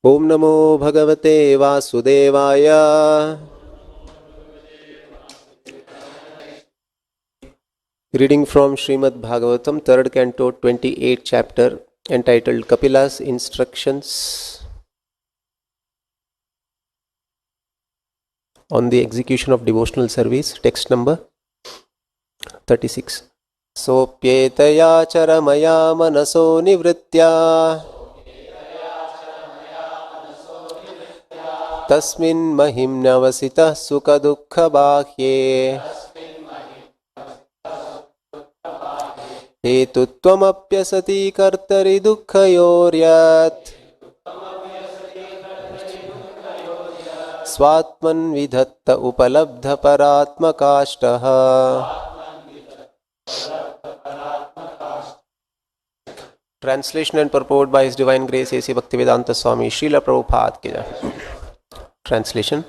Om Namo Bhagavate Vasudevaya. Reading from Srimad Bhagavatam, 3rd Canto, 28th chapter, entitled Kapila's Instructions on the Execution of Devotional Service, text number 36. Sopyetaya charamaya manaso nivritya tasmin mahim navasita sukha dukkha bhakye हेतुत्वमप्यसति कर्तरि दुःखयोर्यत् स्वात्मन् विधत्त उपलब्धपरात्मकाष्ठः. Translation and purport by His Divine Grace A.C. Bhaktivedanta Swami, Srila Prabhupada. Translation.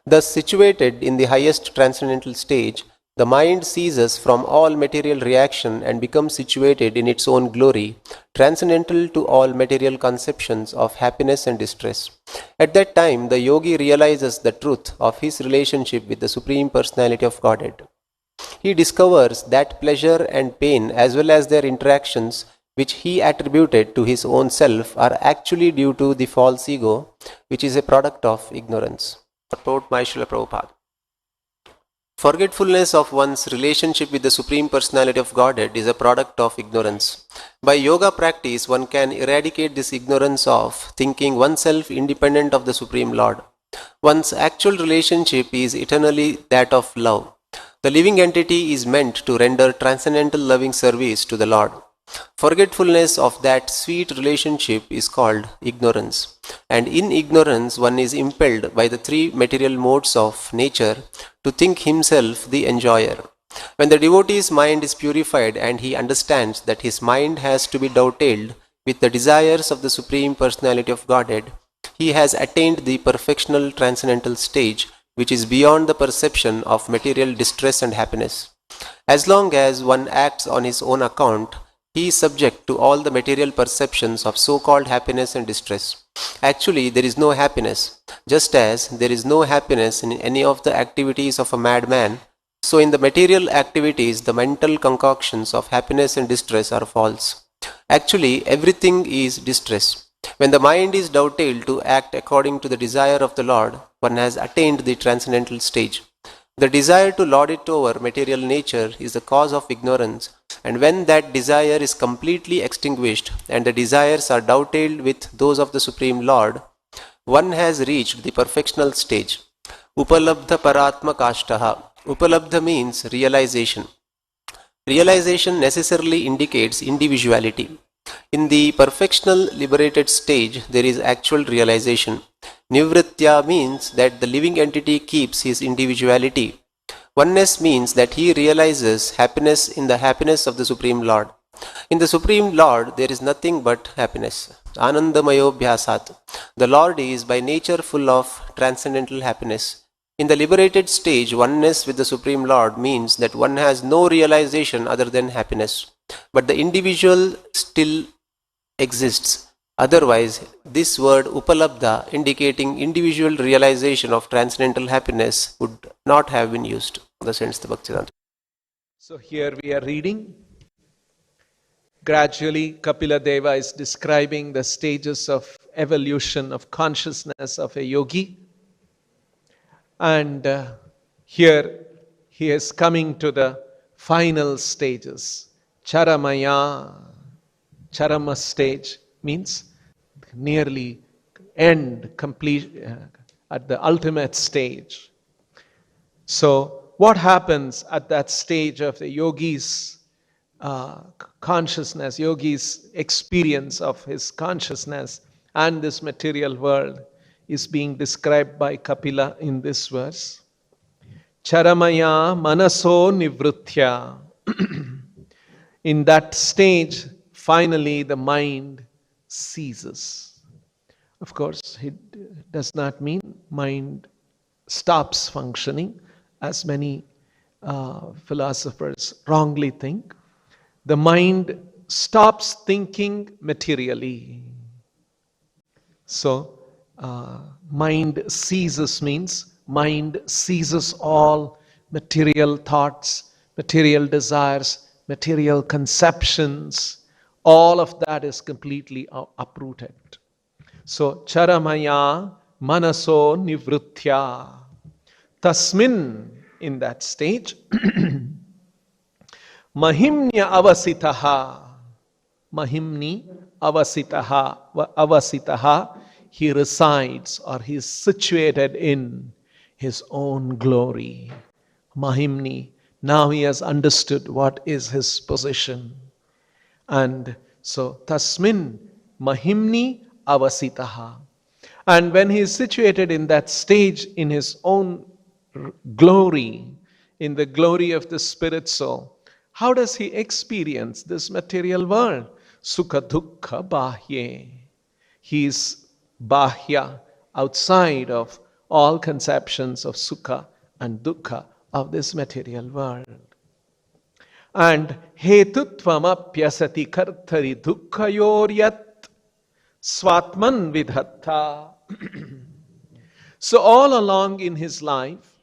Thus situated in the highest transcendental stage, the mind ceases from all material reaction and becomes situated in its own glory, transcendental to all material conceptions of happiness and distress. At that time, the yogi realizes the truth of his relationship with the Supreme Personality of Godhead. He discovers that pleasure and pain, as well as their interactions, which he attributed to his own self, are actually due to the false ego, which is a product of ignorance. Purport by Srila Prabhupada. Forgetfulness of one's relationship with the Supreme Personality of Godhead is a product of ignorance. By yoga practice, one can eradicate this ignorance of thinking oneself independent of the Supreme Lord. One's actual relationship is eternally that of love. The living entity is meant to render transcendental loving service to the Lord. Forgetfulness of that sweet relationship is called ignorance, and in ignorance one is impelled by the three material modes of nature to think himself the enjoyer. When the devotee's mind is purified and he understands that his mind has to be dovetailed with the desires of the Supreme Personality of Godhead, he has attained the perfectional transcendental stage, which is beyond the perception of material distress and happiness. As long as one acts on his own account, he is subject to all the material perceptions of so-called happiness and distress. Actually, there is no happiness. Just as there is no happiness in any of the activities of a madman, so in the material activities, the mental concoctions of happiness and distress are false. Actually, everything is distress. When the mind is dovetailed to act according to the desire of the Lord, one has attained the transcendental stage. The desire to lord it over material nature is the cause of ignorance, and when that desire is completely extinguished and the desires are dovetailed with those of the Supreme Lord, one has reached the perfectional stage. Upalabdha paratma kashtaha. Upalabdha means realization. Realization necessarily indicates individuality. In the perfectional liberated stage, there is actual realization. Nivritya means that the living entity keeps his individuality. Oneness means that he realizes happiness in the happiness of the Supreme Lord. In the Supreme Lord, there is nothing but happiness. Anandamayo bhyasat. The Lord is by nature full of transcendental happiness. In the liberated stage, oneness with the Supreme Lord means that one has no realization other than happiness. But the individual still exists. Otherwise, this word upalabdha, indicating individual realization of transcendental happiness, would not have been used. Thus ends the Bhaktivedanta. So here we are reading. Gradually, Kapila Deva is describing the stages of evolution of consciousness of a yogi. And here he is coming to the final stages. Charamaya, Charama stage means nearly end, complete, at the ultimate stage. So what happens at that stage of the yogi's consciousness, yogi's experience of his consciousness and this material world is being described by Kapila in this verse. Charamaya manaso nivritya. In that stage, finally the mind ceases. Of course, it does not mean mind stops functioning, as many philosophers wrongly think. The mind stops thinking materially. So, Mind ceases means mind ceases all material thoughts, material desires, material conceptions. All of that is completely uprooted. So, charamaya manaso nivritya. Tasmin, in that stage, mahimnya avasitaha. Mahimni avasitaha. He resides or he is situated in his own glory. Mahimni. Now he has understood what is his position. And so, tasmin mahimni avasitaha. And when he is situated in that stage, in his own glory, in the glory of the spirit soul, how does he experience this material world? Sukha dukkha bahye. He is bahya, outside of all conceptions of sukha and dukkha of this material world. And hetutvam-apyasati kartari dukkhayoryat swatman vidhatta. So all along in his life,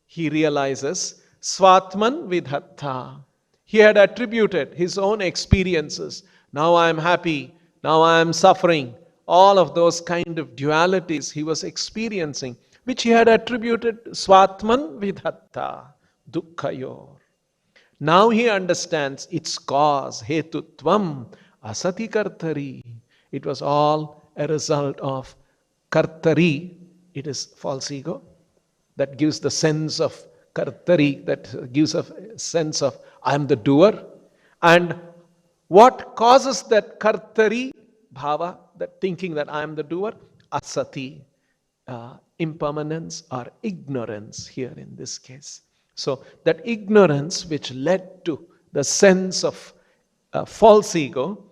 he realizes swatman vidhatta. He had attributed his own experiences. Now I am happy, now I am suffering. All of those kind of dualities he was experiencing, which he had attributed swatman vidhatta, dukkhayor. Now he understands its cause, hetutvam asati kartari. It was all a result of kartari. It is false ego that gives the sense of kartari, that gives a sense of I am the doer. And what causes that kartari bhava, that thinking that I am the doer? Asati, impermanence or ignorance here in this case. So that ignorance which led to the sense of false ego,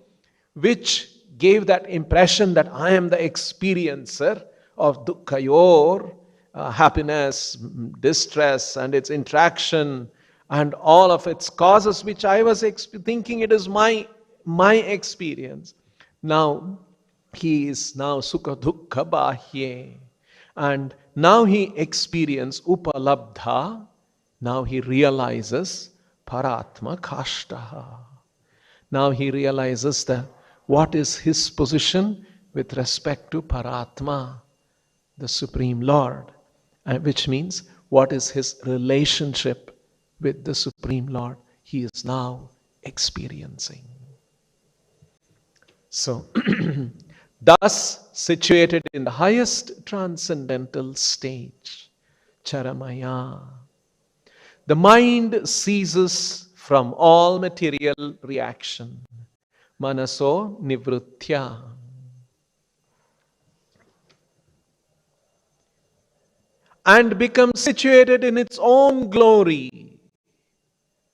which gave that impression that I am the experiencer of dukkhayor, happiness, distress, and its interaction, and all of its causes, which I was thinking it is my experience. Now he is now sukha dukkha bahye, and now he experiences upalabdha. Now he realizes paratma kashtaha. Now he realizes that what is his position with respect to paratma, the Supreme Lord, which means what is his relationship with the Supreme Lord, he is now experiencing. So, thus situated in the highest transcendental stage, charamaya, the mind ceases from all material reaction. Manaso nivritya. And becomes situated in its own glory.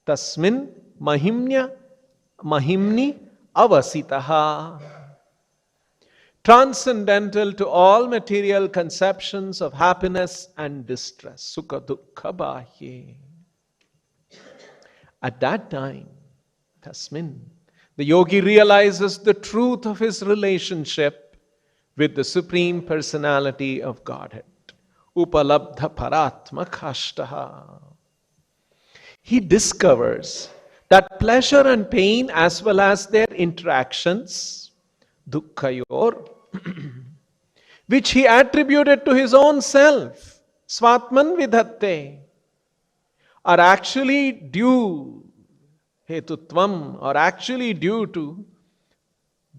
Tasmin mahimni avasitaha. Transcendental to all material conceptions of happiness and distress. Sukha dukkha bahye. At that time, tasmin, the yogi realizes the truth of his relationship with the Supreme Personality of Godhead. Upalabdha paratma kashtaha. He discovers that pleasure and pain, as well as their interactions, dukkhayor, which he attributed to his own self, svatman vidhatte, are actually due, hetutvam, are actually due to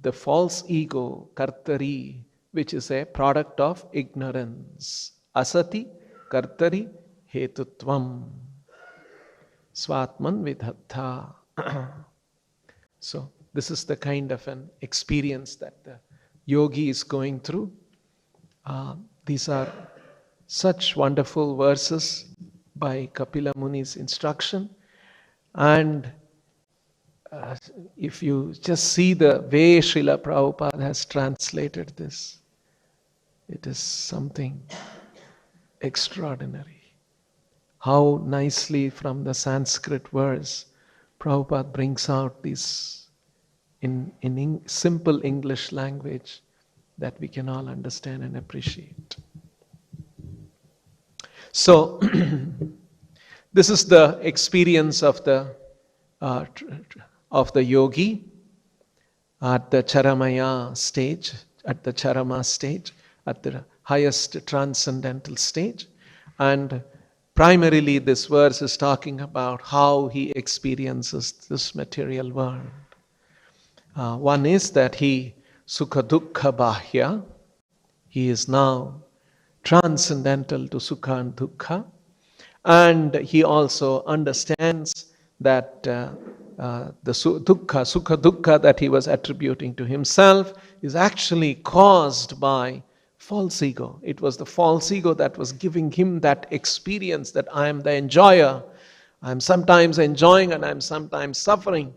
the false ego, kartari, which is a product of ignorance. Asati, kartari, hetutvam, svatman vidhatta. So, this is the kind of an experience that the yogi is going through. These are such wonderful verses by Kapila Muni's instruction. And if you just see the way Srila Prabhupada has translated this, it is something extraordinary. How nicely from the Sanskrit verse Prabhupada brings out these in simple English language, that we can all understand and appreciate. So, this is the experience of the yogi at the Charamaya stage, at the Charama stage, at the highest transcendental stage. And primarily this verse is talking about how he experiences this material world. One is that he sukha dukkha bahya, he is now transcendental to sukha and dukkha, and he also understands that the sukha dukkha that he was attributing to himself is actually caused by false ego. It was the false ego that was giving him that experience that I am the enjoyer. I am sometimes enjoying and I am sometimes suffering.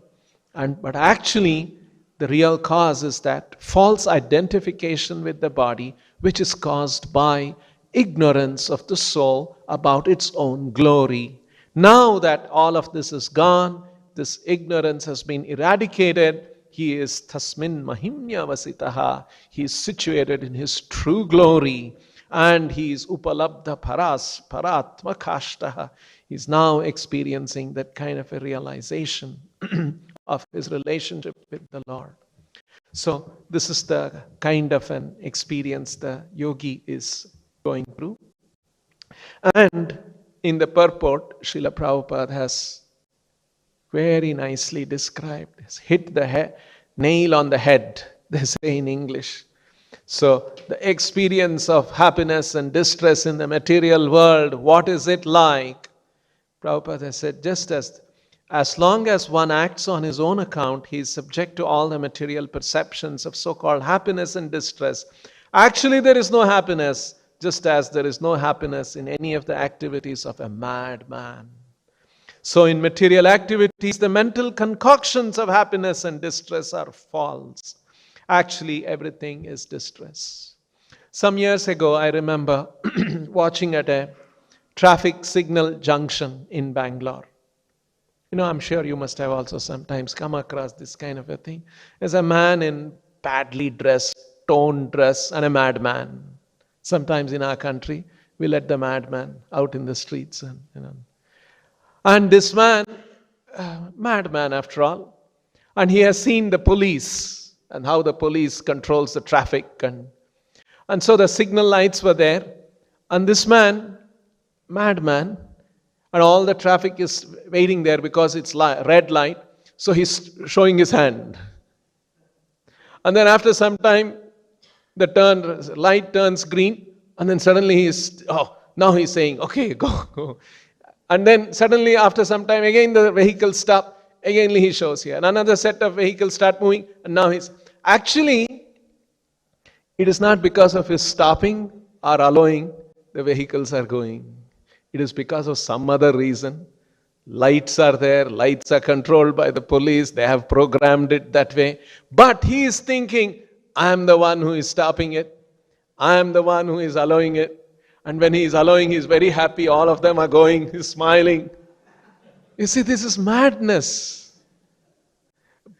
But actually, the real cause is that false identification with the body, which is caused by ignorance of the soul about its own glory. Now that all of this is gone, this ignorance has been eradicated, he is tasmin mahimya vasitaha. He is situated in his true glory, and he is upalabdha paratmakashtaha. He is now experiencing that kind of a realization of his relationship with the Lord. So this is the kind of an experience the yogi is going through. And in the purport, Srila Prabhupada has very nicely described this. Hit the nail on the head, they say in English. So the experience of happiness and distress in the material world, what is it like? Prabhupada said, just as long as one acts on his own account, he is subject to all the material perceptions of so-called happiness and distress. Actually, there is no happiness, just as there is no happiness in any of the activities of a madman. So in material activities, the mental concoctions of happiness and distress are false. Actually, everything is distress. Some years ago, I remember watching at a traffic signal junction in Bangalore. I'm sure you must have also sometimes come across this kind of a thing. There's a man in badly dressed, torn dress, and a madman. Sometimes in our country, we let the madman out in the streets. And this man, madman after all, and he has seen the police and how the police controls the traffic. And so the signal lights were there. And this man, madman, and all the traffic is waiting there because it's red light. So he's showing his hand. And then after some time, the light turns green. And then suddenly now he's saying, okay, go. And then suddenly after some time, again the vehicle stops. Again he shows here. And another set of vehicles start moving. And now actually, it is not because of his stopping or allowing the vehicles are going. It is because of some other reason. Lights are there. Lights are controlled by the police. They have programmed it that way. But he is thinking, I am the one who is stopping it. I am the one who is allowing it. And when he is allowing, he is very happy. All of them are going. He is smiling. You see, this is madness.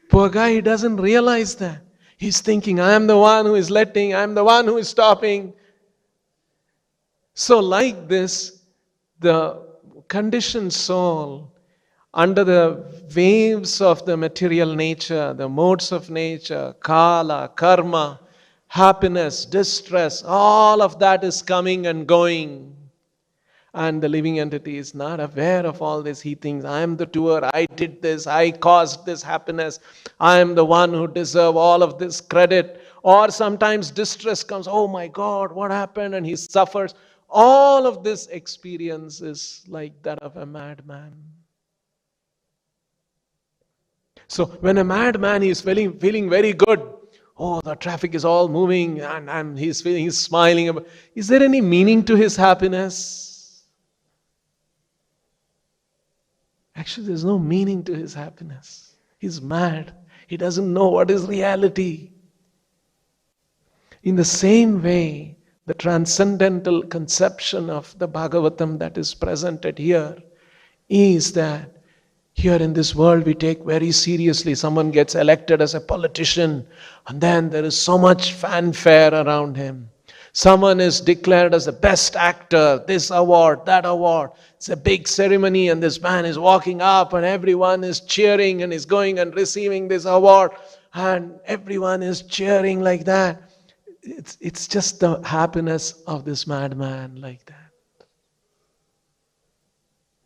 Poor guy, he doesn't realize that. He's thinking, I am the one who is letting. I am the one who is stopping. So like this, the conditioned soul, under the waves of the material nature, the modes of nature, kala, karma, happiness, distress, all of that is coming and going. And the living entity is not aware of all this. He thinks, I am the doer, I did this, I caused this happiness, I am the one who deserves all of this credit. Or sometimes distress comes, oh my God, what happened? And he suffers. All of this experience is like that of a madman. So when a madman is feeling very good, oh, the traffic is all moving and he's smiling. Is there any meaning to his happiness? Actually, there's no meaning to his happiness. He's mad. He doesn't know what is reality. In the same way, the transcendental conception of the Bhagavatam that is presented here is that Here in this world, we take very seriously. Someone gets elected as a politician, and then there is so much fanfare around him. Someone is declared as the best actor, this award, that award. It's a big ceremony, and this man is walking up, and everyone is cheering and is going and receiving this award, and everyone is cheering like that. It's just the happiness of this madman like that.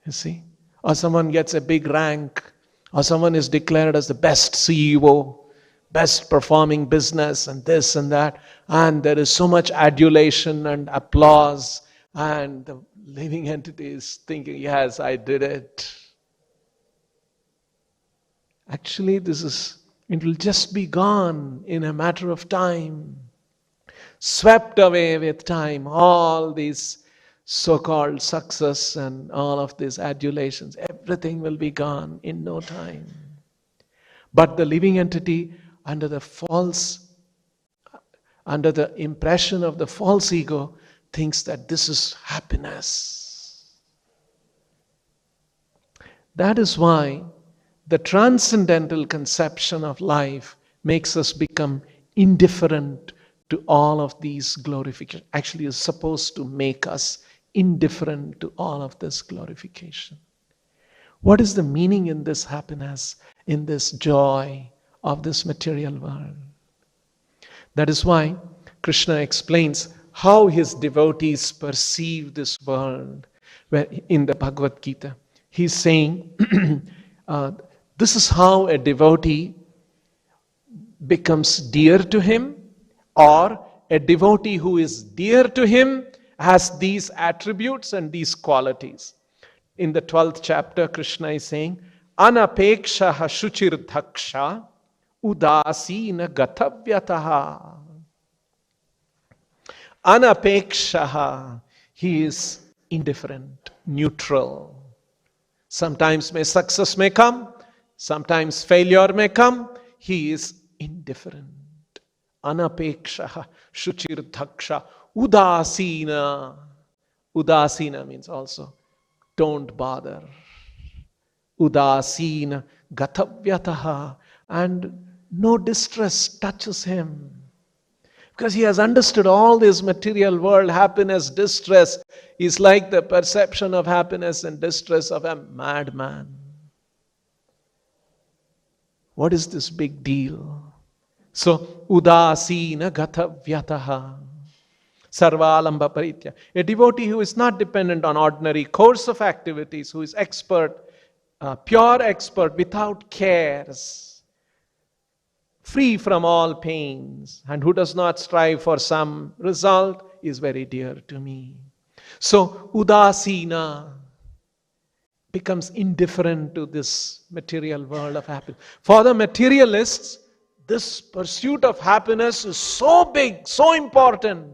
You see? Or someone gets a big rank, or someone is declared as the best CEO, best performing business, and this and that, and there is so much adulation and applause, and the living entity is thinking, yes, I did it. Actually, it will just be gone in a matter of time, swept away with time, all these so-called success and all of these adulations, everything will be gone in no time. But the living entity, under the impression of the false ego, thinks that this is happiness. That is why the transcendental conception of life makes us become indifferent to all of these glorifications. Actually, is supposed to make us indifferent to all of this glorification. What is the meaning in this happiness, in this joy of this material world? That is why Krishna explains how his devotees perceive this world. Where in the Bhagavad Gita, he's saying, this is how a devotee becomes dear to him, or a devotee who is dear to him has these attributes and these qualities. In the 12th chapter, Krishna is saying, Anapekshaha shuchirdhaksha udasina gatavyataha. Anapekshaha, he is indifferent, neutral. Sometimes success may come, sometimes failure may come, he is indifferent. Anapekshaha shuchirdhaksha udasina. Udasina means also don't bother. Udasina gatavyataha, and no distress touches him. Because he has understood all this material world, happiness, distress is like the perception of happiness and distress of a madman. What is this big deal? So, udasina gatavyataha. Sarvalamba paritya. A devotee who is not dependent on ordinary course of activities, who is expert, pure expert, without cares, free from all pains, and who does not strive for some result, is very dear to me. So, udasina becomes indifferent to this material world of happiness. For the materialists, this pursuit of happiness is so big, so important.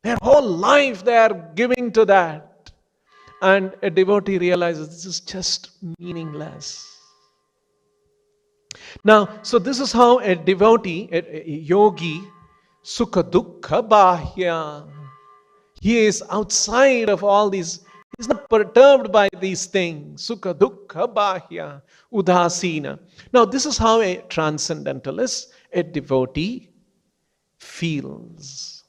Their whole life they are giving to that. And a devotee realizes this is just meaningless. Now, so this is how a devotee, a yogi, sukha dukkha bahya. He is outside of all these. He's not perturbed by these things. Sukha dukkha bahya udasina. Now, this is how a transcendentalist, a devotee, feels.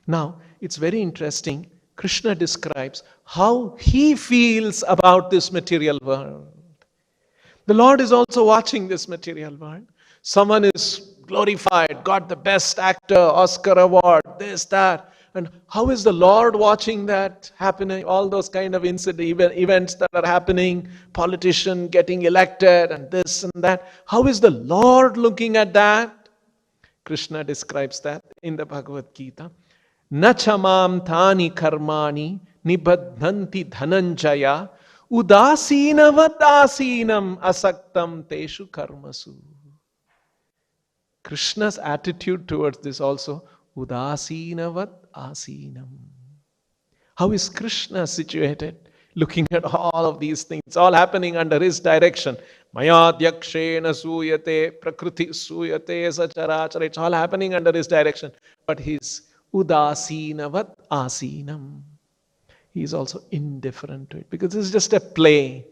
Now, it's very interesting. Krishna describes how he feels about this material world. The Lord is also watching this material world. Someone is glorified, got the best actor, Oscar award, this, that. And how is the Lord watching that happening? All those kind of events that are happening, politician getting elected and this and that. How is the Lord looking at that? Krishna describes that in the Bhagavad Gita. Nachamam thani karmani nibadhanti dhananjaya udasinavad asinam asaktam teshu karmasu. Krishna's attitude towards this also, udasinavat asinam. How is Krishna situated? Looking at all of these things, it's all happening under his direction. Maya dyakshena suyate, prakriti suyate, sacharachara. It's all happening under his direction. But he's udasinavat asinam. He is also indifferent to it. Because this is just a play.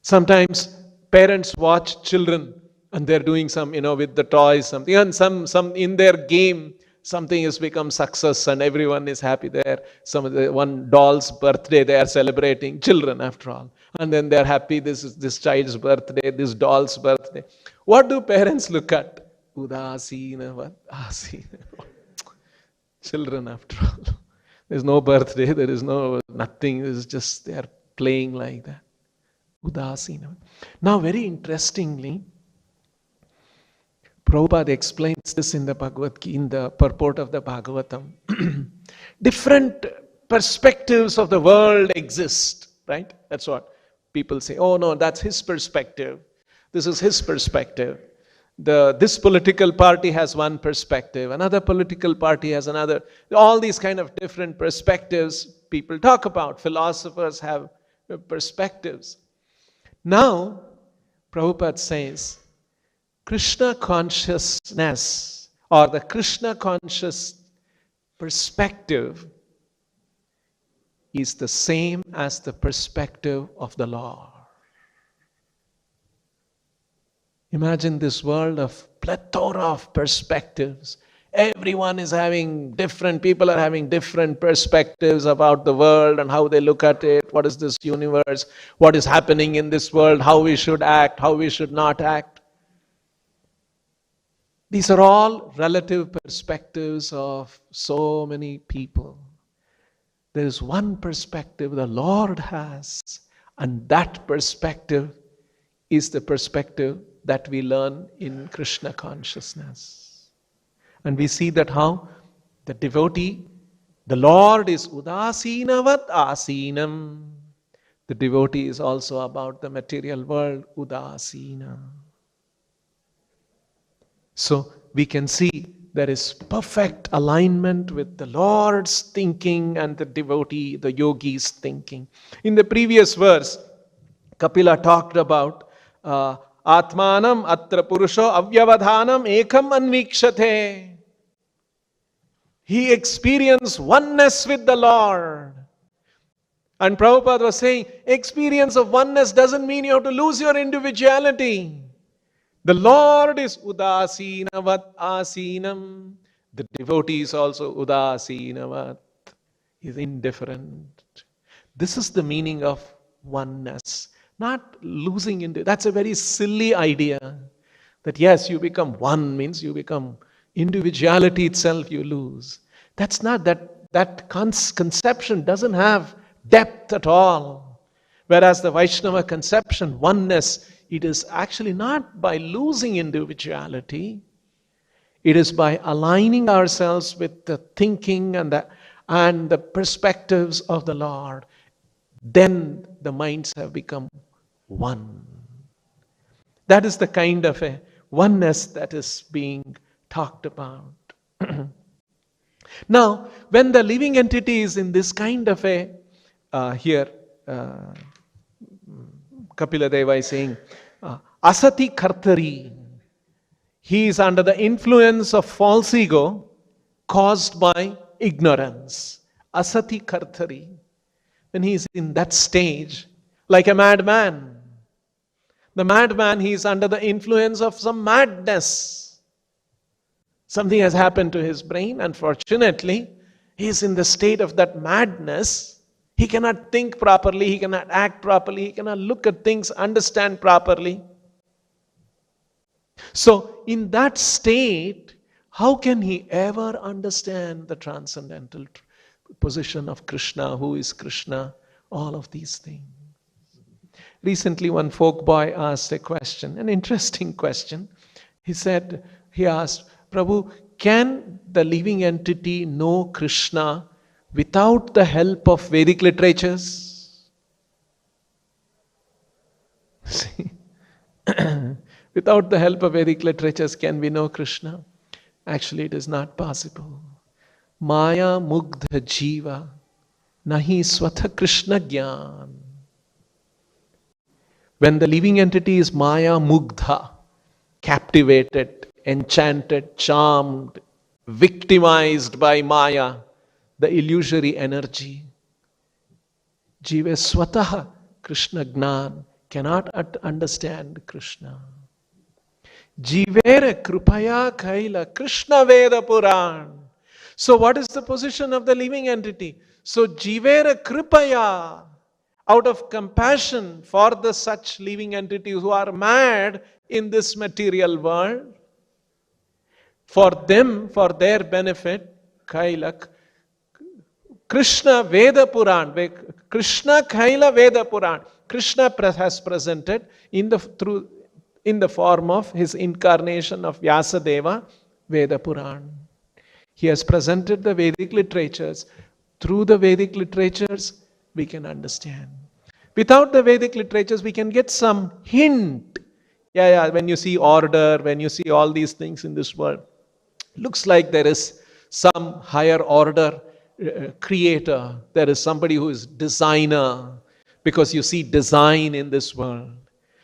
Sometimes parents watch children and they're doing some, with the toys, something, and some in their game, something has become success and everyone is happy there. Some of the one doll's birthday they are celebrating, children after all. And then they're happy, this is this child's birthday, this doll's birthday. What do parents look at? Udasina, asina. Children after all. There's no birthday, there is no nothing, it's just they're playing like that. Udasina. Now, very interestingly, Prabhupada explains this in the Bhagavad Gita, in the purport of the Bhagavatam. Different perspectives of the world exist, right? That's what people say. Oh no, that's his perspective. This is his perspective. This political party has one perspective, another political party has another. All these kind of different perspectives people talk about. Philosophers have perspectives. Now, Prabhupada says, Krishna consciousness or the Krishna conscious perspective is the same as the perspective of the Lord. Imagine this world of plethora of perspectives. Everyone is having different, people are having different perspectives about the world and how they look at it. What is this universe? What is happening in this world? How we should act, how we should not act. These are all relative perspectives of so many people. There is one perspective the Lord has, and that perspective is the perspective that we learn in Krishna consciousness. And we see that how the devotee, the Lord is udasinavat asinam. The devotee is also about the material world, udasina. So we can see there is perfect alignment with the Lord's thinking and the devotee, the yogi's thinking. In the previous verse, Kapila talked about Atmanam atra purusho avyavadhanam ekam anvikshate. He experienced oneness with the Lord. And Prabhupada was saying, experience of oneness doesn't mean you have to lose your individuality. The Lord is udasinavat asinam. The devotee is also udasinavat. He is indifferent. This is the meaning of oneness. Not losing into, that's a very silly idea. That yes, you become one means you become individuality itself you lose. That's not, that conception doesn't have depth at all. Whereas the Vaishnava conception, oneness, it is actually not by losing individuality. It is by aligning ourselves with the thinking and the perspectives of the Lord. Then the minds have become one. That is the kind of a oneness that is being talked about. Now, when the living entity is in this kind of a, Kapila Deva is saying, asati kartari. He is under the influence of false ego caused by ignorance. Asati kartari. When he is in that stage, like a madman. The madman, he is under the influence of some madness. Something has happened to his brain. Unfortunately, he is in the state of that madness. He cannot think properly, he cannot act properly, he cannot look at things, understand properly. So, in that state, how can he ever understand the transcendental position of Krishna, who is Krishna, all of these things? Recently, one folk boy asked a question, an interesting question. He asked, Prabhu, can the living entity know Krishna without the help of Vedic literatures? See? Without the help of Vedic literatures, can we know Krishna? Actually, it is not possible. Maya mugdha jiva nahi swatha Krishna gyan. When the living entity is Maya mugdha, captivated, enchanted, charmed, victimized by Maya, the illusory energy, Jiva swataha Krishna Gnan cannot understand Krishna. Jivere krupaya kaila Krishna Veda Puran. So what is the position of the living entity? So jivere krupaya, out of compassion for the such living entities who are mad in this material world, for them, for their benefit, kaila Krishna Veda Puran, Krishna Kaila Veda Puran. Krishna has presented in the form of his incarnation of Vyasadeva, Veda Puran. He has presented the Vedic literatures. Through the Vedic literatures, we can understand. Without the Vedic literatures, we can get some hint. When you see order, when you see all these things in this world, looks like there is some higher order creator. There is somebody who is designer, because you see design in this world.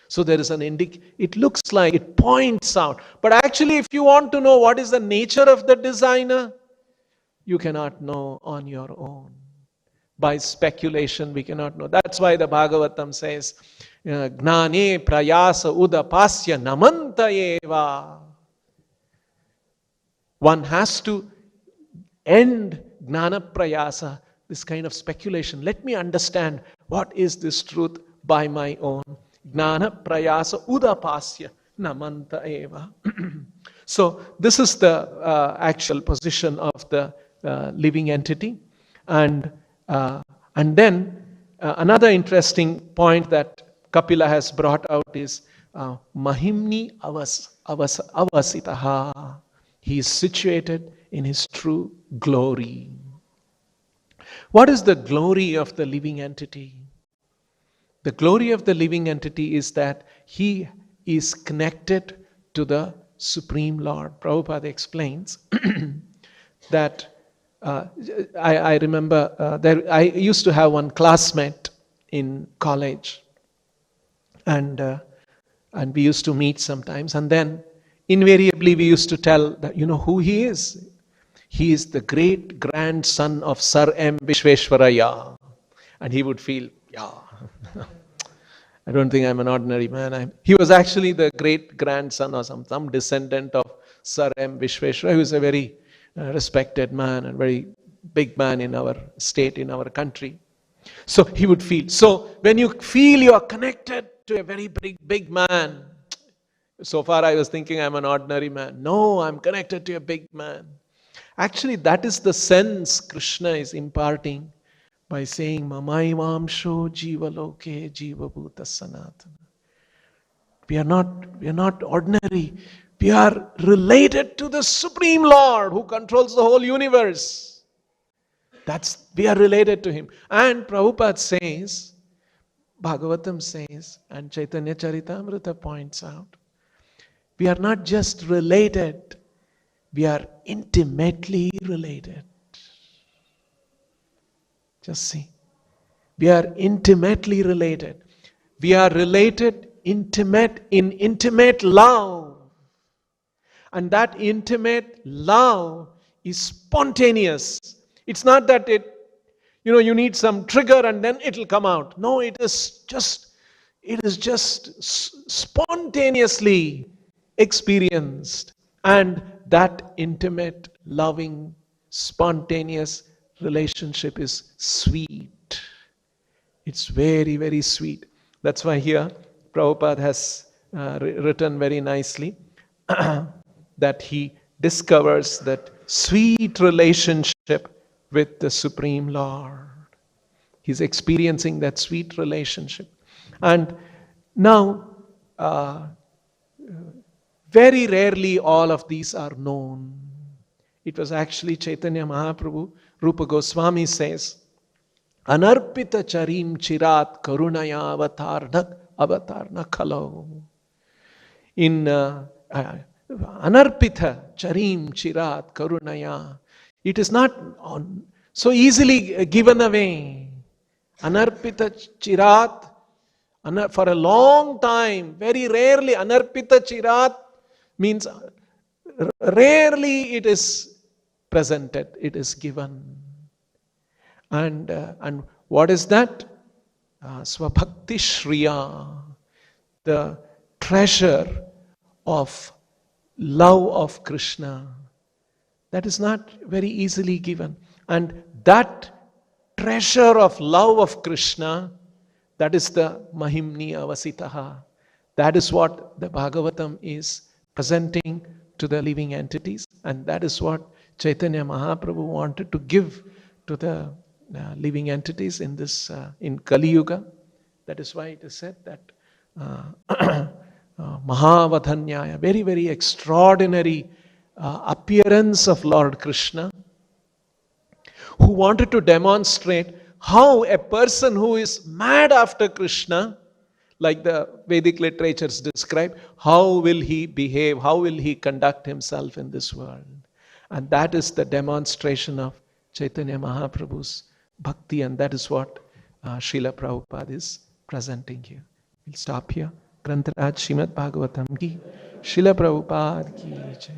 So there is it looks like, it points out. But actually, if you want to know what is the nature of the designer, you cannot know on your own. By speculation, we cannot know. That's why the Bhagavatam says, Gnane prayasa udapasya namanta eva. One has to end gnana prayasa, this kind of speculation. Let me understand what is this truth by my own. Gnana prayasa udapasya namanta eva. So this is the actual position of the living entity. And then another interesting point that Kapila has brought out is Mahimni avasitaha. He is situated in his true glory. What is the glory of the living entity? The glory of the living entity is that he is connected to the Supreme Lord. Prabhupada explains that I remember I used to have one classmate in college, and we used to meet sometimes, and then invariably we used to tell that, you know who he is? He is the great grandson of Sir M. Vishveshwaraya. And he would feel, I don't think I'm an ordinary man. He was actually the great grandson or some descendant of Sir M. Vishveshwaraya, who is a very respected man and very big man in our state, in our country. So he would feel. So when you feel you are connected to a very big man, so far I was thinking I'm an ordinary man. No, I'm connected to a big man. Actually, that is the sense Krishna is imparting by saying, Mamaivamsho jiva loke jiva bhuta sanatana. We are not ordinary. We are related to the Supreme Lord who controls the whole universe. We are related to him. And Prabhupada says, Bhagavatam says, and Chaitanya Charitamrita points out, we are not just related, we are intimately related. Just see. We are intimately related. We are related in intimate love. And that intimate love is spontaneous. It's not that you need some trigger and then it'll come out. No, it is just spontaneously experienced. And that intimate, loving, spontaneous relationship is sweet. It's very, very sweet. That's why here Prabhupada has written very nicely that he discovers that sweet relationship with the Supreme Lord. He's experiencing that sweet relationship. And now, very rarely all of these are known. It was actually Chaitanya Mahaprabhu, Rupa Goswami says, Anarpita charim chirat karunaya avatarna khalo. In Anarpita charim chirat karunaya, it is not so easily given away. Anarpita chirat, for a long time, very rarely, Anarpita chirat means rarely it is presented, it is given. And what is that? Swabhakti Shriya. the treasure of love of Krishna. That is not very easily given. And that treasure of love of Krishna, that is the Mahimni Avasitaha. That is what the Bhagavatam is presenting to the living entities. And that is what Chaitanya Mahaprabhu wanted to give to the living entities in this in Kali Yuga. That is why it is said that Mahavadhanyaya, very, very extraordinary appearance of Lord Krishna, who wanted to demonstrate how a person who is mad after Krishna, like the Vedic literatures describe, how will he behave, how will he conduct himself in this world. And that is the demonstration of Chaitanya Mahaprabhu's bhakti, and that is what Srila Prabhupada is presenting here. We'll stop here. Grantaraj Srimad Bhagavatam ki, Srila Prabhupada ki jai.